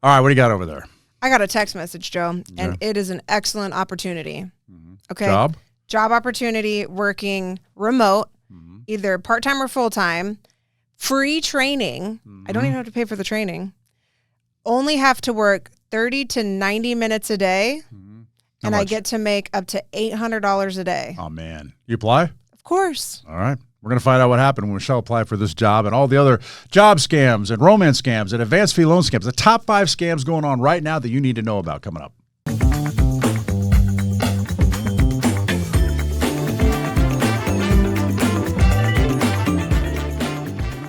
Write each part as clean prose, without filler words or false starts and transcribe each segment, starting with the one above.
All right, what do you got over there? I got a text message, Joe, and it is an excellent opportunity. Okay. Job opportunity, working remote, either part-time or full-time, free training. I don't even have to pay for the training. Only have to work 30 to 90 minutes a day, and I get to make up to $800 a day. Oh, man. You apply? Of course. All right. We're going to find out what happened when Michelle applied for this job and all the other job scams and romance scams and advance fee loan scams. The top 5 scams going on right now that you need to know about coming up.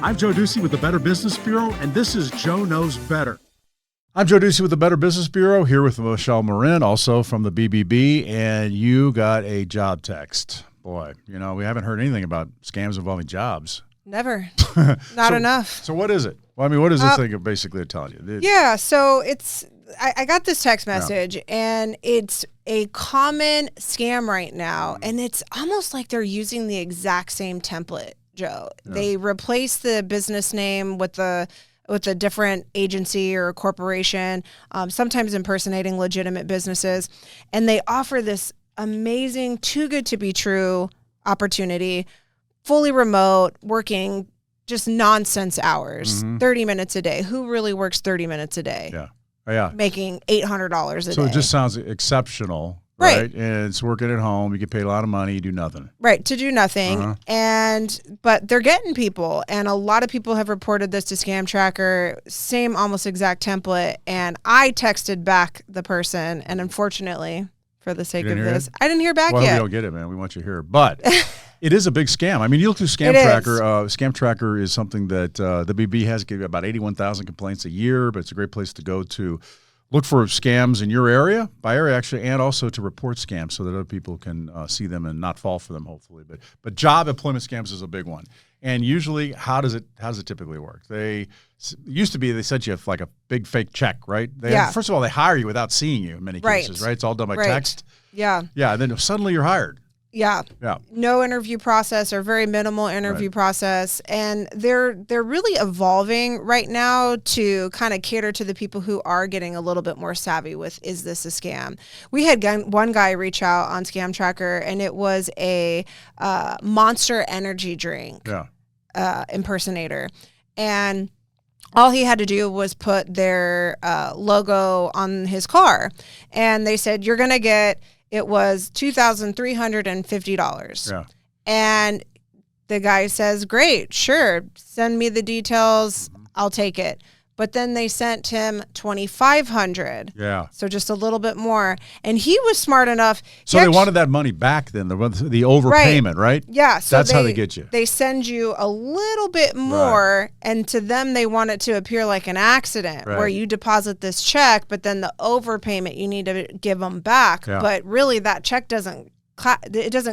I'm Joe Ducey with the Better Business Bureau, and this is Joe Knows Better. I'm Joe Ducey with the Better Business Bureau, here with Michelle Marin, also from the BBB, and you got a job text. Boy, you know, we haven't heard anything about scams involving jobs. Never. Not enough. So what is it? Well, I mean, what is this thing basically telling you? Yeah, so I got this text message, and it's a common scam right now, and it's almost like they're using the exact same template, Joe. Yeah. They replace the business name with a different agency or a corporation, sometimes impersonating legitimate businesses, and they offer this amazing, too good to be true opportunity, fully remote, working just nonsense hours, 30 minutes a day. Who really works 30 minutes a day? Yeah. Yeah. Making $800 a day. So it just sounds exceptional, right? And it's working at home. You get paid a lot of money. You do nothing. Right. To do nothing. But they're getting people. And a lot of people have reported this to ScamTracker, same almost exact template. And I texted back the person, and unfortunately, for the sake of this, I didn't hear back yet. Well, we don't get it, man. We want you here. But it is a big scam. I mean, you look through ScamTracker. ScamTracker is something that the BB has about 81,000 complaints a year, but it's a great place to go to look for scams in your area, by area actually, and also to report scams so that other people can see them and not fall for them, hopefully. But job employment scams is a big one. And usually, how does it typically work? They used to be they sent you like a big fake check, right? First of all, they hire you without seeing you in many cases, right? It's all done by text. Yeah. Yeah, and then suddenly you're hired. Yeah. No interview process or very minimal interview process. And they're really evolving right now to kind of cater to the people who are getting a little bit more savvy with, is this a scam? We had one guy reach out on ScamTracker, and it was a Monster energy drink impersonator. And all he had to do was put their logo on his car. And they said, you're going to get... It was $2,350. Yeah. And the guy says, great, sure, send me the details, I'll take it. But then they sent him $2,500. Yeah. So just a little bit more. And he was smart enough. So they wanted that money back then, the overpayment, right? Yeah. So that's how they get you. They send you a little bit more, and to them they want it to appear like an accident where you deposit this check, but then the overpayment you need to give them back. Yeah. But really that check doesn't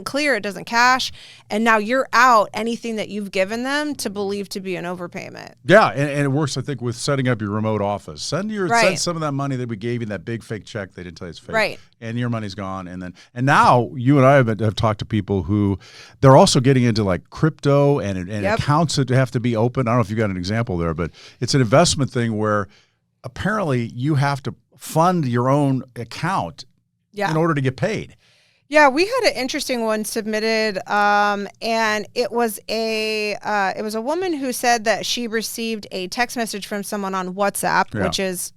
clear, it doesn't cash, and now you're out anything that you've given them to believe to be an overpayment. Yeah, and it works, I think, with setting up your remote office. Send some of that money that we gave you, that big fake check they didn't tell you it's fake. Right. And your money's gone. And now you and I have talked to people who they're also getting into like crypto and accounts that have to be open. I don't know if you got an example there, but it's an investment thing where apparently you have to fund your own account in order to get paid. Yeah, we had an interesting one submitted, and it was a woman who said that she received a text message from someone on WhatsApp, which is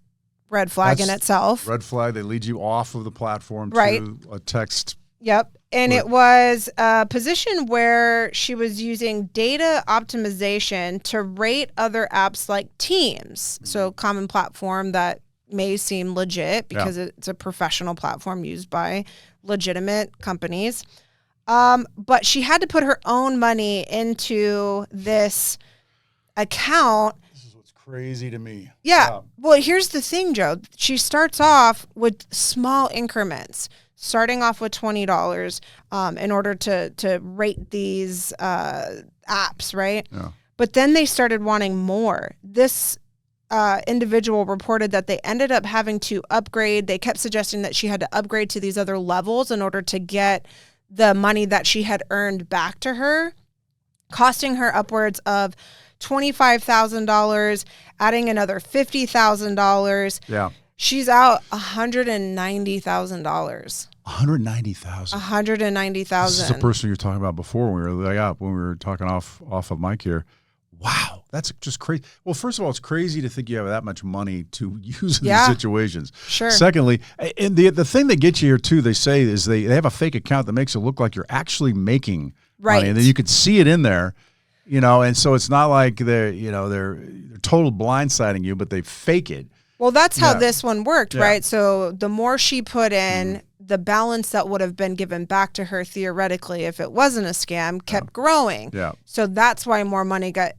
red flag in itself. Red flag. They lead you off of the platform to a text. Yep. And it was a position where she was using data optimization to rate other apps like Teams, so common platform that may seem legit because it's a professional platform used by legitimate companies. But she had to put her own money into this account. This is what's crazy to me. Yeah. Well, here's the thing, Joe. She starts off with small increments, starting off with $20 in order to rate these apps, right? Yeah. But then they started wanting more. This individual reported that they ended up having to upgrade. They kept suggesting that she had to upgrade to these other levels in order to get the money that she had earned back to her, costing her upwards of $25,000, adding another $50,000. Yeah. She's out $190,000. $190,000. $190,000. This is the person you're talking about before when we were talking off of mic here. Wow, that's just crazy. Well, first of all, it's crazy to think you have that much money to use in these situations. Sure. Secondly, and the thing that gets you here too, they say is they have a fake account that makes it look like you're actually making money, and then you could see it in there, and so it's not like they're total blindsiding you, but they fake it. Well, that's how this one worked, right? So the more she put in, the balance that would have been given back to her theoretically if it wasn't a scam kept growing. Yeah. So that's why more money got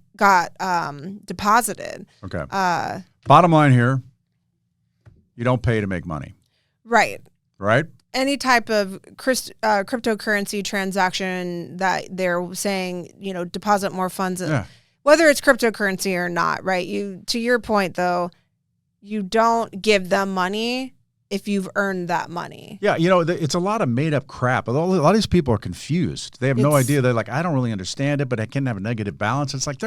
deposited. Okay. Bottom line here, you don't pay to make money. Right. Right? Any type of cryptocurrency transaction that they're saying, deposit more funds, whether it's cryptocurrency or not, right? To your point, though, you don't give them money if you've earned that money. Yeah, it's a lot of made-up crap. A lot of these people are confused. They have no idea. They're like, I don't really understand it, but I can have a negative balance. It's like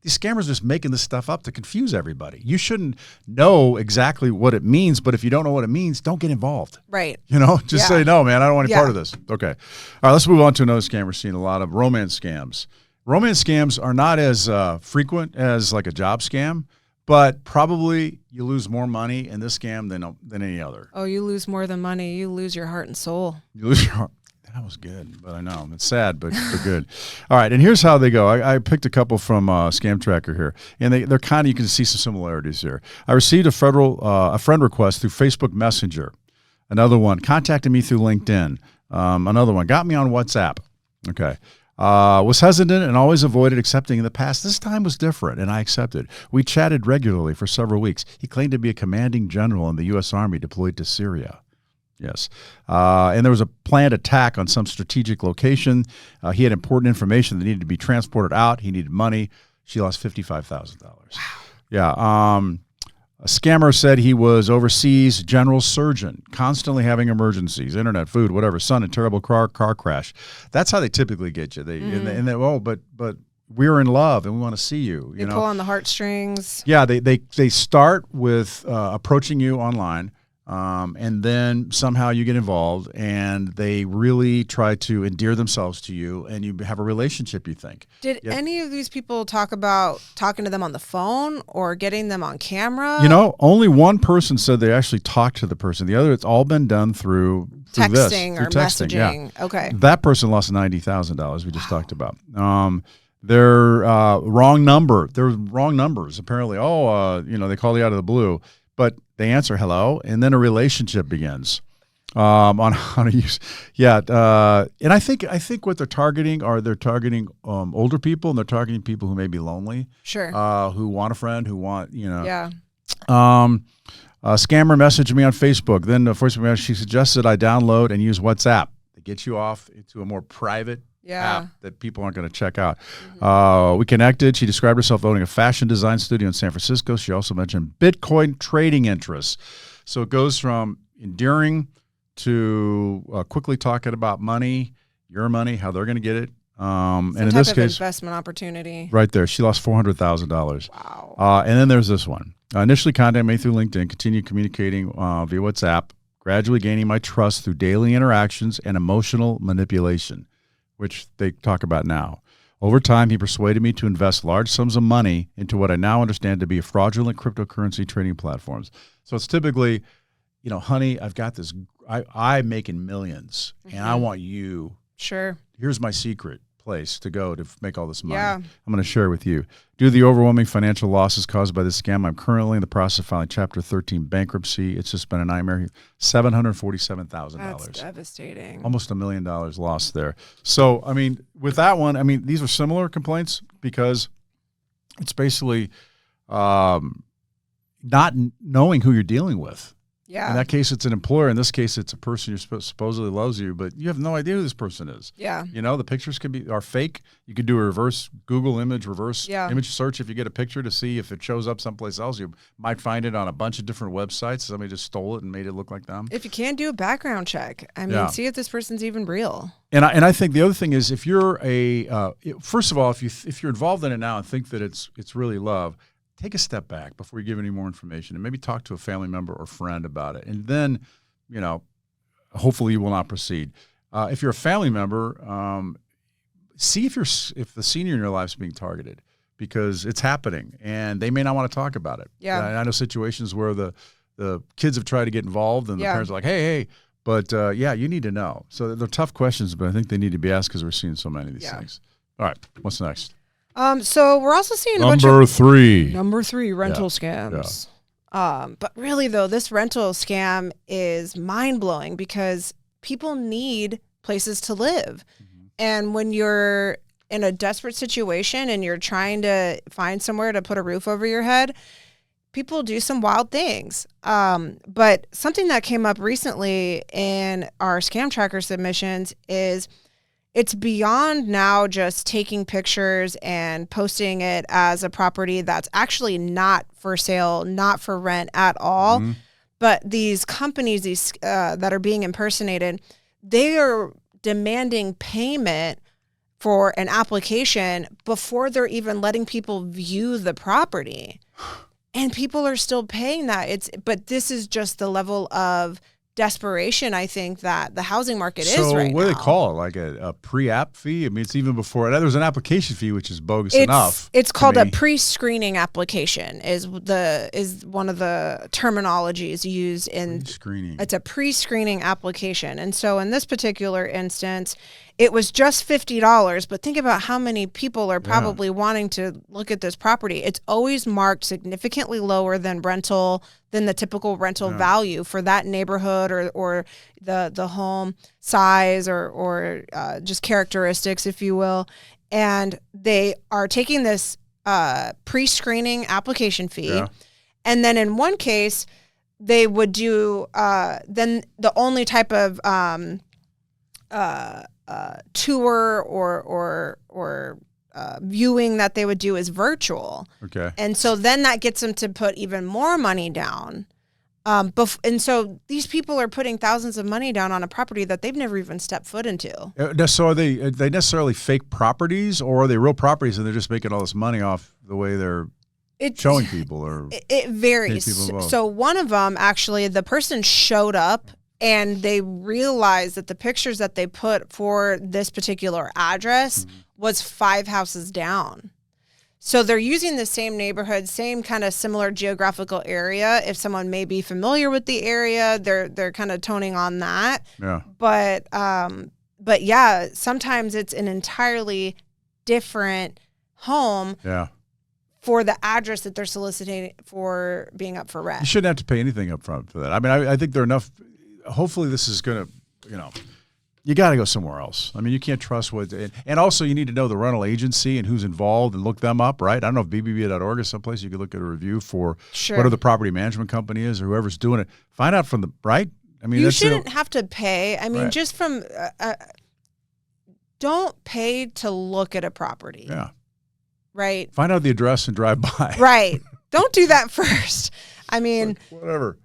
these scammers are just making this stuff up to confuse everybody. You shouldn't know exactly what it means, but if you don't know what it means, don't get involved. Right. Just say, no, man, I don't want any part of this. Okay. All right, let's move on to another scam. We're seeing a lot of romance scams. Romance scams are not as frequent as like a job scam, but probably you lose more money in this scam than any other. Oh, you lose more than money. You lose your heart and soul. You lose your heart. That was good, but I know. It's sad, but good. All right, and here's how they go. I picked a couple from ScamTracker here, and they're kind of, you can see some similarities here. I received a friend request through Facebook Messenger. Another one, contacted me through LinkedIn. Another one, got me on WhatsApp. Okay. Was hesitant and always avoided accepting in the past. This time was different, and I accepted. We chatted regularly for several weeks. He claimed to be a commanding general in the U.S. Army deployed to Syria. Yes. And there was a planned attack on some strategic location. He had important information that needed to be transported out. He needed money. She lost $55,000. Wow. Yeah. A scammer said he was overseas general surgeon, constantly having emergencies, internet, food, whatever, son, a terrible car crash. That's how they typically get you. But we're in love and we want to see you. They pull on the heartstrings. Yeah, they start with approaching you online. And then somehow you get involved and they really try to endear themselves to you and you have a relationship, you think. Did any of these people talk about talking to them on the phone or getting them on camera? Only one person said they actually talked to the person. The other, it's all been done through texting or messaging. Yeah. Okay. That person lost $90,000 we just talked about. They're wrong number. They're wrong numbers, apparently. They call you out of the blue. But they answer hello, and then a relationship begins on how to use. Yeah, and I think what they're targeting older people, and they're targeting people who may be lonely. Sure. Who want a friend, who want Yeah. A scammer messaged me on Facebook. Then, she suggested I download and use WhatsApp. It gets you off into a more private app that people aren't going to check out. Mm-hmm. We connected. She described herself owning a fashion design studio in San Francisco. She also mentioned Bitcoin trading interests. So it goes from endearing to quickly talking about money, your money, how they're going to get it. And in this case, investment opportunity. Right there. She lost $400,000. Wow. And then there's this one. Initially contacted me through LinkedIn, continued communicating via WhatsApp, gradually gaining my trust through daily interactions and emotional manipulation, which they talk about now. Over time, he persuaded me to invest large sums of money into what I now understand to be fraudulent cryptocurrency trading platforms. So it's typically, honey, I've got this, I'm making millions, and I want you. Sure. Here's my secret place to go to make all this money. Yeah. I'm going to share with you. Due to the overwhelming financial losses caused by this scam, I'm currently in the process of filing Chapter 13 bankruptcy. It's just been a nightmare. $747,000. That's devastating. Almost $1 million lost there. So, with that one, these are similar complaints because it's basically not knowing who you're dealing with. Yeah. In that case, it's an employer. In this case, it's a person who supposedly loves you, but you have no idea who this person is. Yeah. You know, the pictures are fake. You could do a reverse Google image image search if you get a picture to see if it shows up someplace else. You might find it on a bunch of different websites. Somebody just stole it and made it look like them. If you can, do a background check. I mean, see if this person's even real. And I think the other thing is, if you're first of all, if you're involved in it now and think that it's really love, take a step back before you give any more information and maybe talk to a family member or friend about it. And then, hopefully you will not proceed. If you're a family member, see if the senior in your life is being targeted, because it's happening and they may not want to talk about it. Yeah. I know situations where the kids have tried to get involved and the parents are like, hey, but you need to know. So they're tough questions, but I think they need to be asked because we're seeing so many of these things. All right. What's next? So we're also seeing number three rental scams. But really though, this rental scam is mind blowing because people need places to live. Mm-hmm. And when you're in a desperate situation and you're trying to find somewhere to put a roof over your head, people do some wild things. But something that came up recently in our ScamTracker submissions is it's beyond now just taking pictures and posting it as a property that's actually not for sale, not for rent at all. Mm-hmm. But these companies, that are being impersonated, they are demanding payment for an application before they're even letting people view the property. And people are still paying that. But this is just the level of desperation, I think, that the housing market is right now. So what do they call it? Like a pre-app fee? I mean, it's even before that. There's an application fee, which is bogus enough. It's called a pre-screening application is one of the terminologies used in pre-screening. It's a pre-screening application. And so in this particular instance, it was just $50, but think about how many people are probably wanting to look at this property. It's always marked significantly lower than the typical rental value for that neighborhood or the home size or just characteristics, if you will. And they are taking this pre-screening application fee. Yeah. And then in one case, they would do then the only type of tour or viewing that they would do is virtual. Okay. And so then that gets them to put even more money down. And so these people are putting thousands of money down on a property that they've never even stepped foot into. So are they necessarily fake properties, or are they real properties and they're just making all this money off the way they're showing people? Or it varies. So one of them, actually, the person showed up and they realized that the pictures that they put for this particular address was 5 houses down. So they're using the same neighborhood, same kind of similar geographical area. If someone may be familiar with the area, they're kind of toning on that. Yeah. But yeah, sometimes it's an entirely different home. Yeah. For the address that they're soliciting for being up for rent. You shouldn't have to pay anything up front for that. I mean, I think there are enough. Hopefully this is going to, you got to go somewhere else. I mean, you can't trust and also you need to know the rental agency and who's involved and look them up, right? I don't know if bbb.org is someplace you could look at a review for whatever the property management company is or whoever's doing it. Find out from right? I mean, you shouldn't have to pay. I mean, just from, don't pay to look at a property. Yeah. Right. Find out the address and drive by. Right. Don't do that first. I mean, whatever.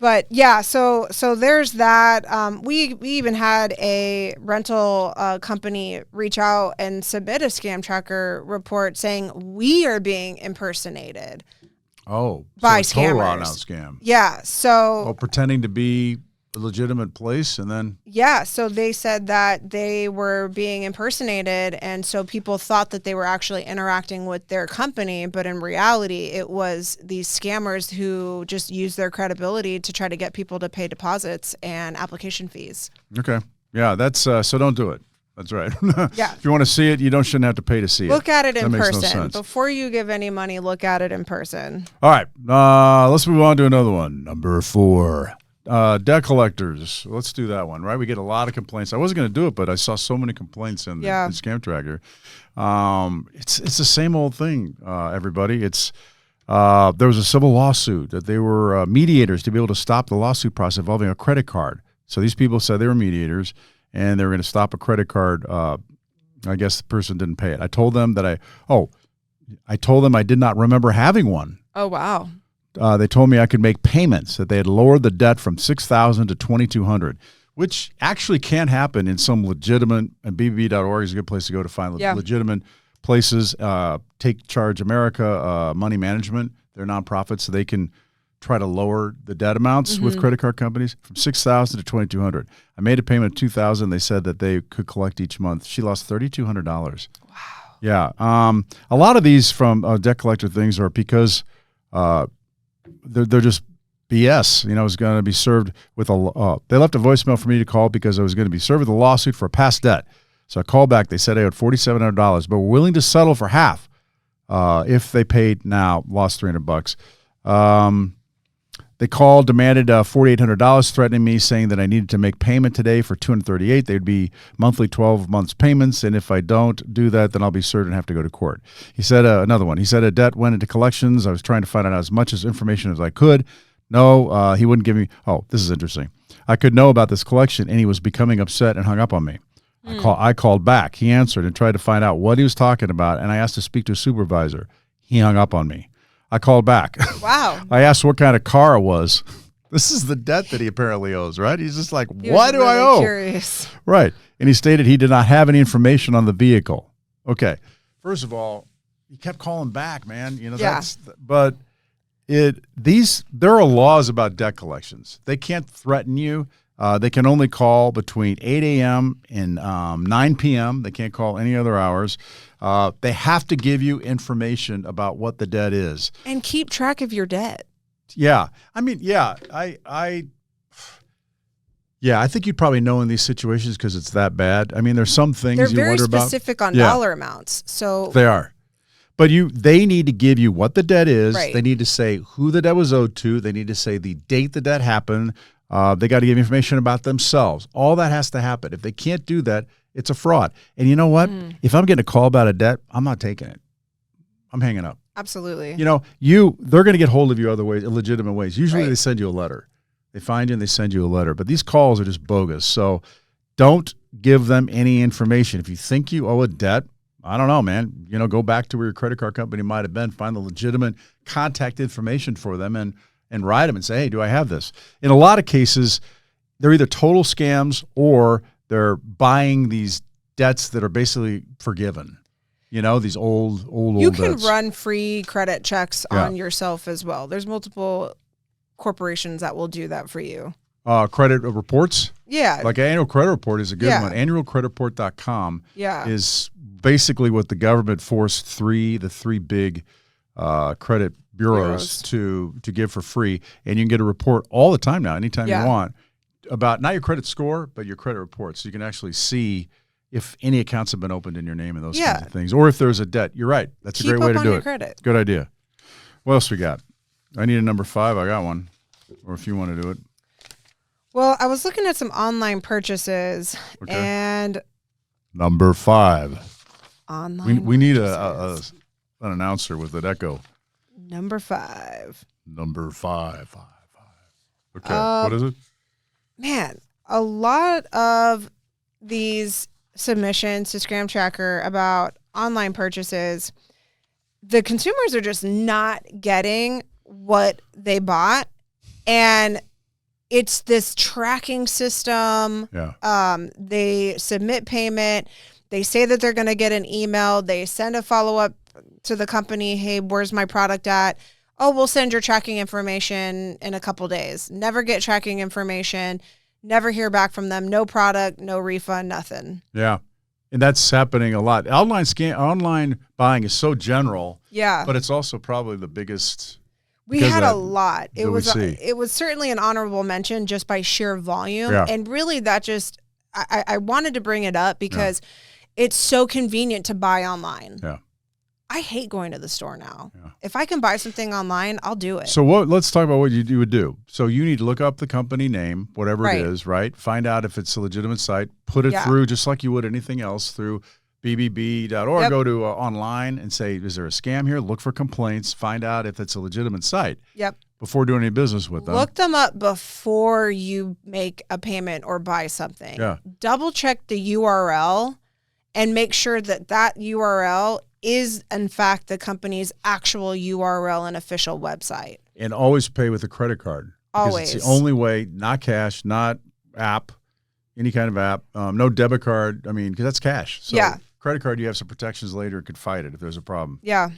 But yeah, so there's that. We even had a rental company reach out and submit a ScamTracker report saying we are being impersonated. Oh, by so total scammers. out scam. Yeah. So pretending to be a legitimate place, and then so they said that they were being impersonated, and so people thought that they were actually interacting with their company, but in reality it was these scammers who just used their credibility to try to get people to pay deposits and application fees. Okay. Yeah, that's so don't do it. That's right. Yeah. If you want to see it, you shouldn't have to pay to see it. Look at it in That makes no person. sense. Before you give any money, look at it in person. All right. Let's move on to another one. Number 4. Debt collectors. Let's do that one, right? We get a lot of complaints. I wasn't going to do it, but I saw so many complaints in the ScamTracker. It's the same old thing, everybody. It's There was a civil lawsuit that they were mediators to be able to stop the lawsuit process involving a credit card. So these people said they were mediators, and they were going to stop a credit card. I guess the person didn't pay it. I told them that I told them I did not remember having one. Oh, wow. They told me I could make payments, that they had lowered the debt from $6,000 to $2,200, which actually can happen in some legitimate, and BBB.org is a good place to go to find legitimate places. Take Charge America, Money Management, they're nonprofits, so they can try to lower the debt amounts with credit card companies from $6,000 to $2,200. I made a payment of $2,000. They said that they could collect each month. She lost $3,200. Wow. Yeah. A lot of these from debt collector things are because they're just BS. You know, it's going to be served with they left a voicemail for me to call because I was going to be served with a lawsuit for a past debt. So I called back. They said I owed $4,700, but we're willing to settle for half if they paid now. Lost $300. They called, demanded $4,800, threatening me, saying that I needed to make payment today for $238. They'd be monthly 12 months payments, and if I don't do that, then I'll be sued and have to go to court. He said another one. He said a debt went into collections. I was trying to find out as much information as I could. No, he wouldn't give me. Oh, this is interesting. I could know about this collection, and he was becoming upset and hung up on me. I called back. He answered and tried to find out what he was talking about, and I asked to speak to a supervisor. He hung up on me. I called back. Wow. I asked what kind of car it was. This is the debt that he apparently owes, right? He's just like, why do I owe? Curious. Right. And he stated he did not have any information on the vehicle. Okay. First of all, he kept calling back, man. You know, but there are laws about debt collections. They can't threaten you. They can only call between 8 a.m. and 9 p.m. They can't call any other hours. They have to give you information about what the debt is. And keep track of your debt. Yeah. I mean, I think you'd probably know in these situations because it's that bad. I mean, there's some things you wonder about. They're very specific on dollar amounts. So they are. But they need to give you what the debt is. Right. They need to say who the debt was owed to. They need to say the date the debt happened. They got to give information about themselves. All that has to happen. If they can't do that, it's a fraud. And you know what? If I'm getting a call about a debt, I'm not taking it. I'm hanging up. Absolutely. You know, they're going to get hold of you other ways, illegitimate ways. Usually they send you a letter. They find you and they send you a letter. But these calls are just bogus. So don't give them any information. If you think you owe a debt, I don't know, man. You know, go back to where your credit card company might have been, find the legitimate contact information for them, and write them and say, hey, do I have this? In a lot of cases, they're either total scams or they're buying these debts that are basically forgiven. You know, these old You can debts. run free credit checks on yourself as well. There's multiple corporations that will do that for you. Credit reports? Yeah. Like annual credit report is a good one. Annualcreditreport.com is basically what the government forced the three big credit bureaus to give for free, and you can get a report all the time now, anytime you want, about not your credit score, but your credit report. So you can actually see if any accounts have been opened in your name and those kinds of things, or if there's a debt. You're right. That's a great way to do it. Credit. Good idea. What else we got? I need a number 5. I got one. Or if you want to do it. Well, I was looking at some online purchases and number 5. Online. We need an announcer with an echo. Number 5. Number 5. Okay. What is it? Man, a lot of these submissions to ScamTracker about online purchases, the consumers are just not getting what they bought. And it's this tracking system. Yeah. They submit payment. They say that they're going to get an email. They send a follow-up to the company. Hey, where's my product at? Oh, we'll send your tracking information in a couple days. Never get tracking information. Never hear back from them. No product, no refund, nothing. Yeah. And that's happening a lot. Online buying is so general. Yeah. But it's also probably the biggest. We had a lot. It was certainly an honorable mention just by sheer volume. Yeah. And really that just, I wanted to bring it up because it's so convenient to buy online. Yeah. I hate going to the store now. Yeah. If I can buy something online, I'll do it. So let's talk about what you would do. So you need to look up the company name, whatever it is, right? Find out if it's a legitimate site. Put it through just like you would anything else through bbb.org. Yep. Go to online and say, is there a scam here? Look for complaints. Find out if it's a legitimate site. Yep. Before doing any business with them. Look them up before you make a payment or buy something. Yeah. Double check the URL and make sure that that URL is, in fact, the company's actual URL and official website. And always pay with a credit card. Always. It's the only way, not cash, not app, any kind of app, no debit card. I mean, because that's cash. So Yeah. credit card, you have some protections later. It could fight it if there's a problem. Yeah.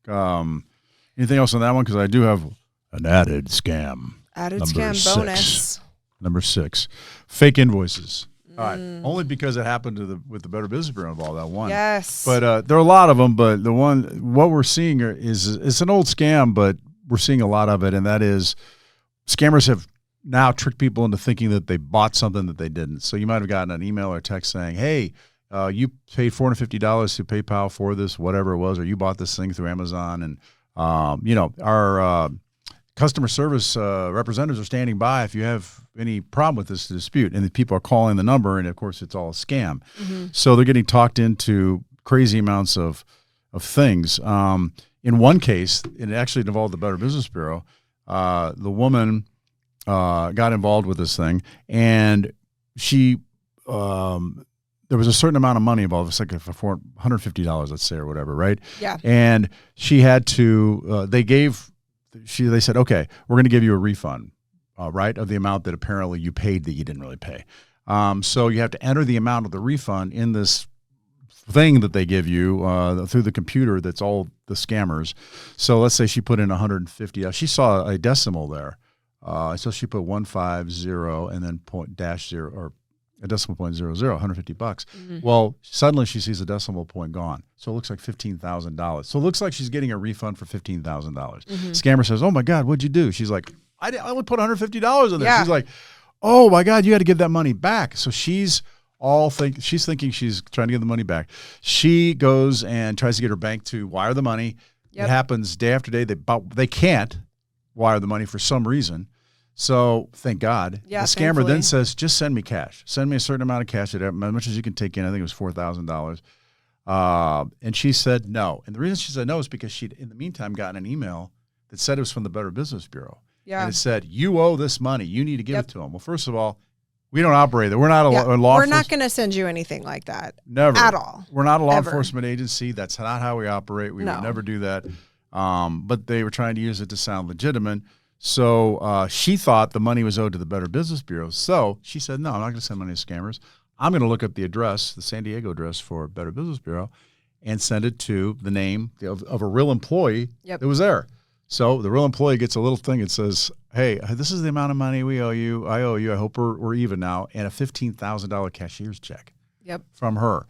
Anything else on that one? Because I do have an added scam. Added Number scam 6. bonus. Number 6, fake invoices. All right. Only because it happened with the Better Business Bureau involved, that one. Yes. But there are a lot of them. But what we're seeing is it's an old scam, but we're seeing a lot of it, and that is scammers have now tricked people into thinking that they bought something that they didn't. So you might have gotten an email or text saying, "Hey, you paid $450 to PayPal for this, whatever it was, or you bought this thing through Amazon, and our customer service representatives are standing by if you have any problem with this dispute." And the people are calling the number, and of course, it's all a scam. Mm-hmm. So they're getting talked into crazy amounts of things. In one case, it actually involved the Better Business Bureau. The woman got involved with this thing, and she there was a certain amount of money involved. It's like $150, let's say, or whatever, right? Yeah. And she had to. They said, okay, we're going to give you a refund, right, of the amount that apparently you paid that you didn't really pay. So you have to enter the amount of the refund in this thing that they give you through the computer. That's all the scammers. So let's say she put in 150. She saw a decimal there. So she put 150 and then .0 or a decimal point 00, $150. Mm-hmm. Well, suddenly she sees a decimal point gone. So it looks like $15,000. So it looks like she's getting a refund for $15,000. Mm-hmm. Scammer says, "Oh my God, what'd you do?" She's like, I only put $150 in there. Yeah. She's like, "Oh my God, you got to give that money back." So she's thinking she's trying to get the money back. She goes and tries to get her bank to wire the money. Yep. It happens day after day. They can't wire the money for some reason. So thank God. Yeah, the scammer thankfully. then says, "Just send me cash. Send me a certain amount of cash, as much as you can take in." I think it was $4,000. And she said no. And the reason she said no is because she'd, in the meantime, gotten an email that said it was from the Better Business Bureau. Yeah. And it said, "You owe this money. You need to give it to them." Well, first of all, we don't operate there. We're not a law We're not going to send you anything like that. Never. At all. We're not a law Ever. enforcement agency. That's not how we operate. We would never do that. But they were trying to use it to sound legitimate. So she thought the money was owed to the Better Business Bureau. So she said, "No, I'm not going to send money to scammers. I'm going to look up the address, the San Diego address for Better Business Bureau, and send it to the name of a real employee that was there." So the real employee gets a little thing. It says, "Hey, this is the amount of money we owe you. I owe you. I hope we're even now," and a $15,000 cashier's check from her.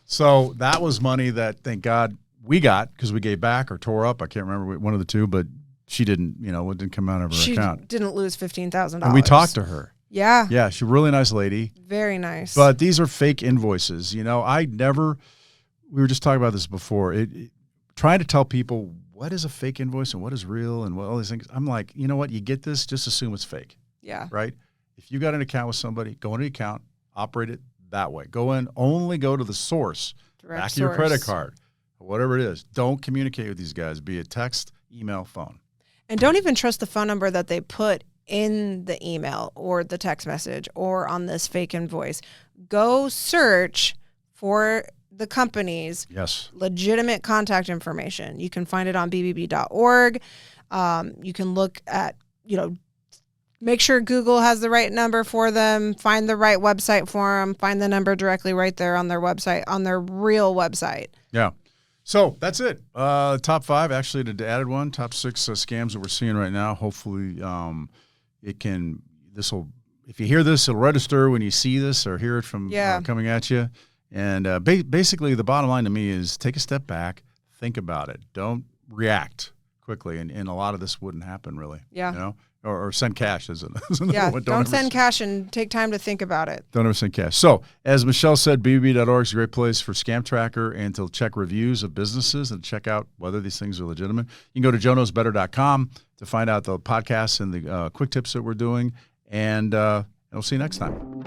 So that was money that, thank God, we got because we gave back or tore up. I can't remember one of the two, but she didn't, it didn't come out of her account. She didn't lose $15,000. And we talked to her. Yeah. Yeah, she's a really nice lady. Very nice. But these are fake invoices. We were just talking about this before. Trying to tell people what is a fake invoice and what is real and what all these things. I'm like, you know what? You get this, just assume it's fake. Yeah. Right? If you got an account with somebody, go into the account, operate it that way. Only go to the source, Direct back of your credit card, or whatever it is. Don't communicate with these guys, be it text, email, phone. And don't even trust the phone number that they put in the email or the text message or on this fake invoice. Go search for the company's legitimate contact information. You can find it on bbb.org. You can look at, make sure Google has the right number for them, find the right website for them, find the number directly right there on their website, on their real website. Yeah. So that's it. Top 5, actually, the added one, top 6 scams that we're seeing right now. Hopefully if you hear this, it'll register when you see this or hear it from coming at you. And basically the bottom line to me is take a step back, think about it. Don't react quickly. And a lot of this wouldn't happen really. Yeah. Or send cash. Don't send cash and take time to think about it. Don't ever send cash. So, as Michelle said, bbb.org is a great place for ScamTracker and to check reviews of businesses and check out whether these things are legitimate. You can go to joeknowsbetter.com to find out the podcasts and the quick tips that we're doing. And we'll see you next time.